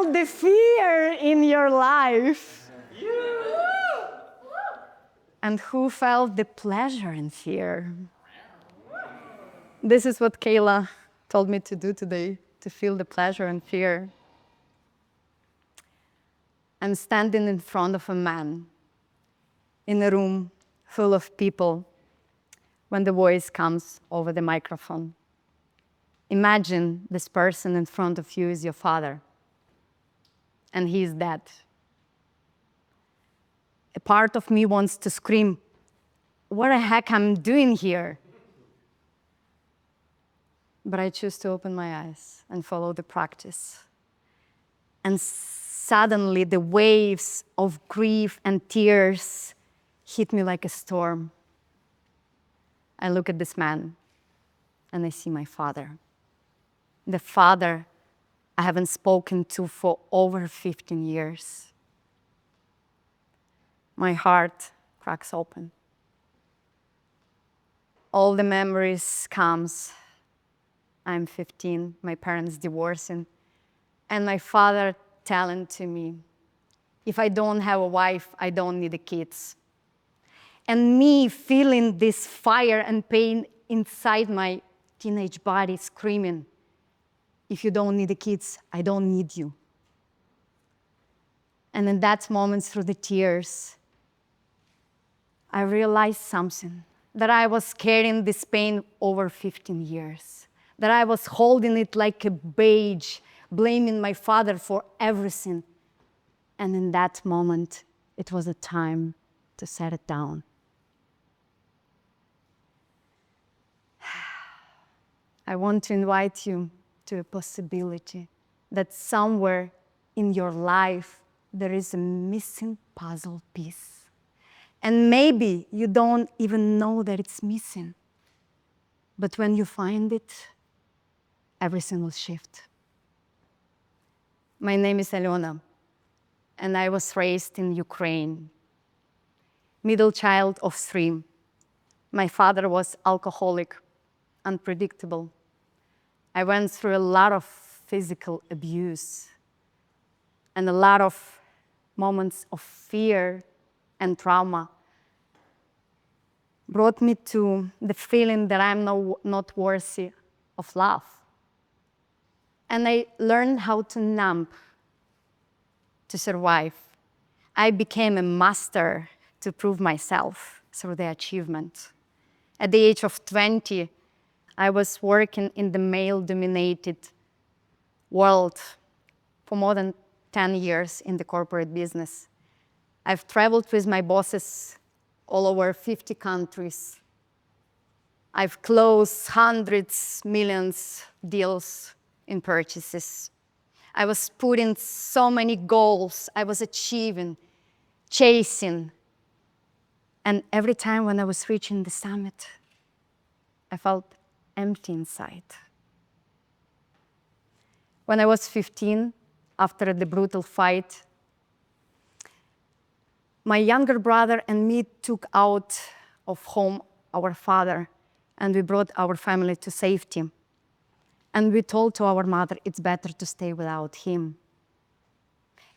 felt the fear in your life? And who felt the pleasure in fear? This is what Kayla told me to do today, to feel the pleasure and fear. I'm standing in front of a man in a room full of people when the voice comes over the microphone. Imagine this person in front of you is your father, and he is dead. A part of me wants to scream, what the heck I'm doing here? But I choose to open my eyes and follow the practice. And suddenly the waves of grief and tears hit me like a storm. I look at this man and I see my father. The father I haven't spoken to for over 15 years. My heart cracks open. All the memories comes. I'm 15, my parents divorcing, and my father telling to me, if I don't have a wife, I don't need the kids. And me feeling this fire and pain inside my teenage body screaming, if you don't need the kids, I don't need you. And in that moment, through the tears, I realized something, that I was carrying this pain over 15 years, that I was holding it like a badge, blaming my father for everything. And in that moment, it was a time to set it down. I want to invite you to a possibility that somewhere in your life there is a missing puzzle piece. And maybe you don't even know that it's missing. But when you find it, everything will shift. My name is Alena, and I was raised in Ukraine. Middle child of 3. My father was alcoholic, unpredictable. I went through a lot of physical abuse and a lot of moments of fear and trauma brought me to the feeling that I'm not worthy of love. And I learned how to numb to survive. I became a master to prove myself through the achievement. At the age of 20, I was working in the male-dominated world for more than 10 years in the corporate business. I've traveled with my bosses all over 50 countries. I've closed hundreds, millions deals in purchases. I was putting so many goals I was achieving, chasing. And every time when I was reaching the summit, I felt empty inside. When I was 15, after the brutal fight, my younger brother and me took out of home our father, and we brought our family to safety. And we told to our mother, it's better to stay without him.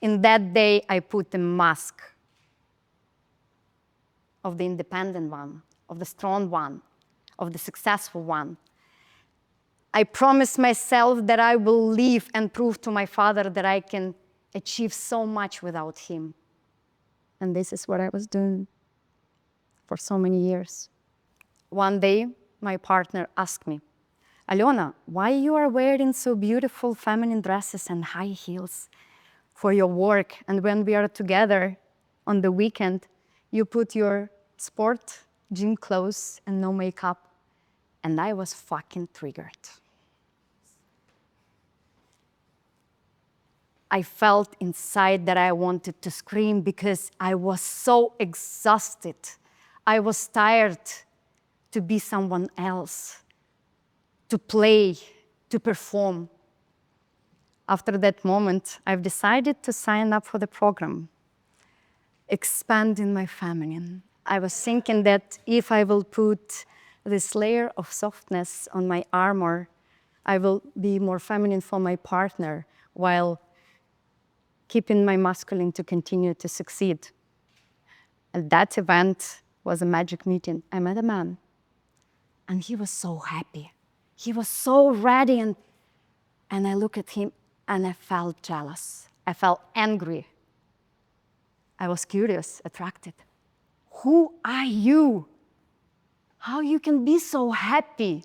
In that day, I put the mask of the independent one, of the strong one, of the successful one. I promised myself that I will live and prove to my father that I can achieve so much without him. And this is what I was doing for so many years. One day, my partner asked me, Alena, why you are wearing so beautiful feminine dresses and high heels for your work? And when we are together on the weekend, you put your sport gym clothes and no makeup. And I was fucking triggered. I felt inside that I wanted to scream because I was so exhausted. I was tired to be someone else, to play, to perform. After that moment, I've decided to sign up for the program, expanding my feminine. I was thinking that if I will put this layer of softness on my armor, I will be more feminine for my partner, while keeping my masculine to continue to succeed. And that event was a magic meeting. I met a man, and he was so happy. He was so radiant. And I looked at him, and I felt jealous. I felt angry. I was curious, attracted. Who are you? How you can be so happy,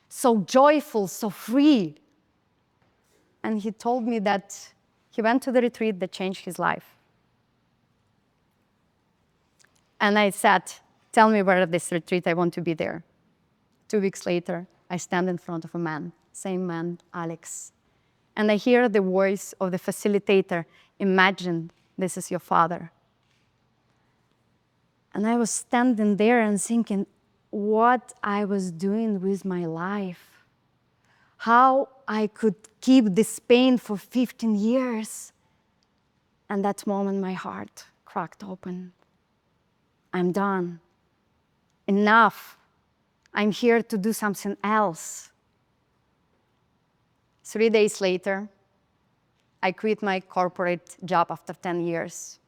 so joyful, so free? And he told me that he went to the retreat that changed his life. And I said, tell me where this retreat, I want to be there. 2 weeks later, I stand in front of a man, same man, Alex. And I hear the voice of the facilitator, imagine this is your father. And I was standing there and thinking what I was doing with my life, how I could keep this pain for 15 years. And that moment, my heart cracked open. I'm done. Enough. I'm here to do something else. 3 days later, I quit my corporate job after 10 years.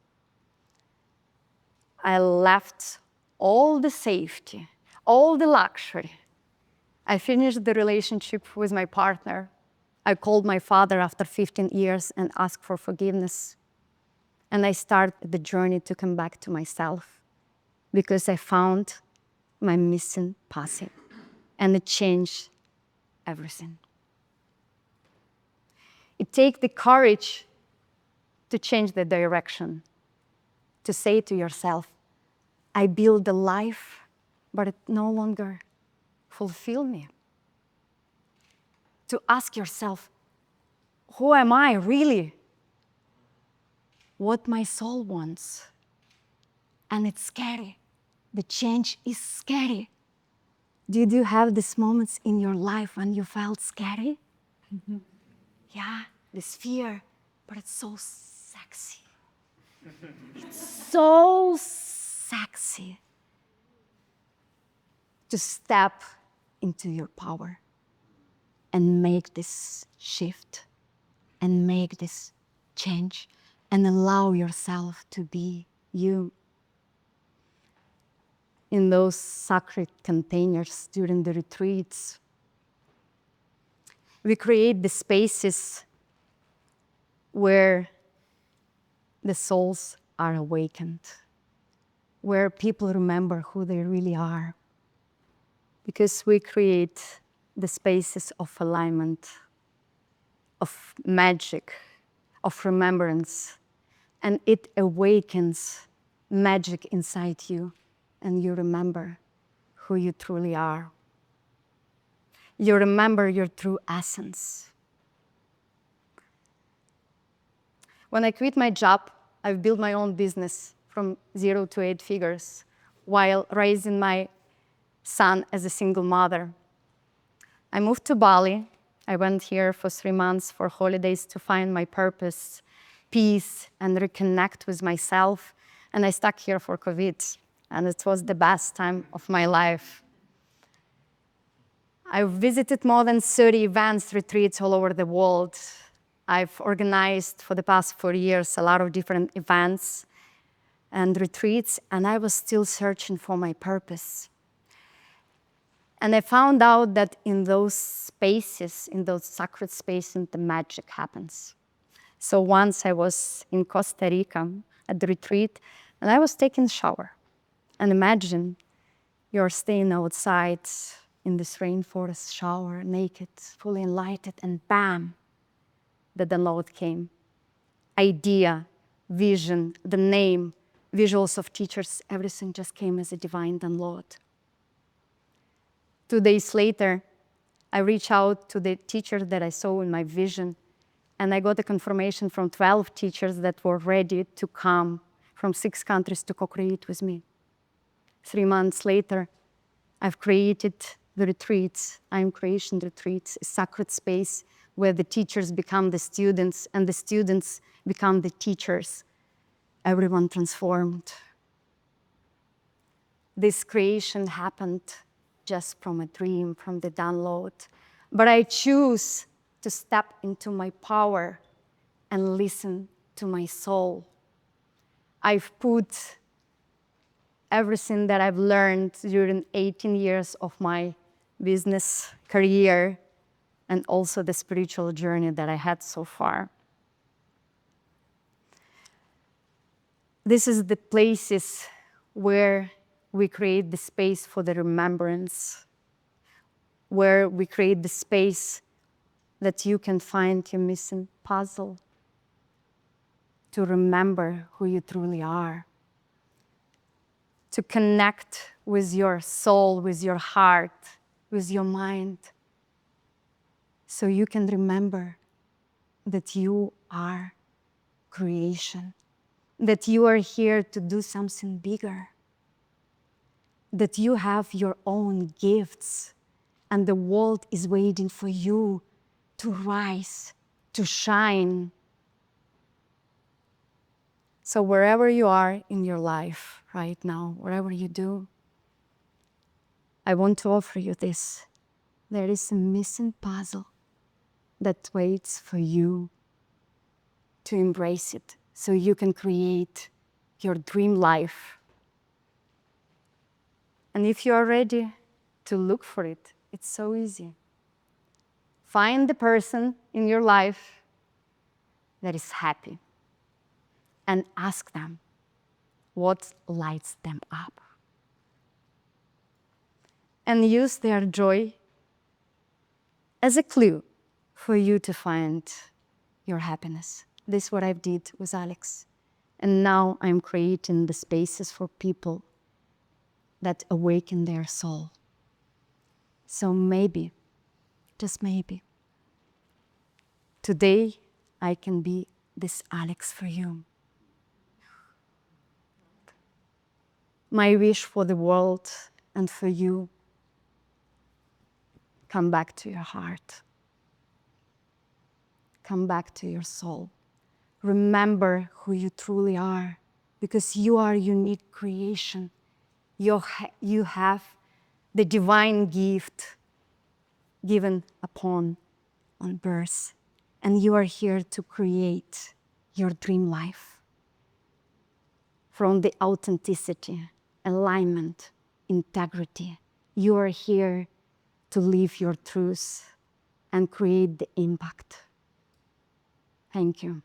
I left all the safety, all the luxury. I finished the relationship with my partner. I called my father after 15 years and asked for forgiveness. And I started the journey to come back to myself because I found my missing puzzle, and it changed everything. It takes the courage to change the direction, to say to yourself, I build a life, but it no longer fulfills me. To ask yourself, who am I really? What my soul wants. And it's scary. The change is scary. Did you have these moments in your life when you felt scary? Mm-hmm. Yeah, this fear, but it's so sexy. It's so sexy to step into your power and make this shift and make this change and allow yourself to be you. In those sacred containers during the retreats, we create the spaces where the souls are awakened, where people remember who they really are. Because we create the spaces of alignment, of magic, of remembrance, and it awakens magic inside you, and you remember who you truly are. You remember your true essence. When I quit my job, I've built my own business from 0 to 8 figures while raising my son as a single mother. I moved to Bali. I went here for 3 months for holidays to find my purpose, peace, and reconnect with myself. And I stuck here for COVID, and it was the best time of my life. I've visited more than 30 events, retreats all over the world. I've organized for the past 4 years a lot of different events and retreats, and I was still searching for my purpose. And I found out that in those spaces, in those sacred spaces, the magic happens. So once I was in Costa Rica at the retreat, and I was taking a shower. And imagine you're staying outside in this rainforest shower, naked, fully enlightened, and bam, the download came. Idea, vision, the name, visuals of teachers, everything just came as a divine download. 2 days later, I reached out to the teacher that I saw in my vision, and I got a confirmation from 12 teachers that were ready to come from 6 countries to co-create with me. 3 months later, I've created the retreats. I'm creation retreats, a sacred space where the teachers become the students and the students become the teachers. Everyone transformed. This creation happened just from a dream, from the download. But I choose to step into my power and listen to my soul. I've put everything that I've learned during 18 years of my business career and also the spiritual journey that I had so far. This is the places where we create the space for the remembrance, where we create the space that you can find your missing puzzle, to remember who you truly are, to connect with your soul, with your heart, with your mind, so you can remember that you are creation, that you are here to do something bigger, that you have your own gifts, and the world is waiting for you to rise, to shine. So wherever you are in your life right now, wherever you do, I want to offer you this. There is a missing puzzle that waits for you to embrace it so you can create your dream life. And if you are ready to look for it, it's so easy. Find the person in your life that is happy and ask them what lights them up. And use their joy as a clue for you to find your happiness. This is what I did with Alex. And now I'm creating the spaces for people that awaken their soul. So maybe, just maybe, today I can be this Alex for you. My wish for the world and for you, come back to your heart. Come back to your soul. Remember who you truly are, because you are a unique creation. You have the divine gift given on birth, and you are here to create your dream life from the authenticity, alignment, integrity. You are here to live your truth and create the impact. Thank you.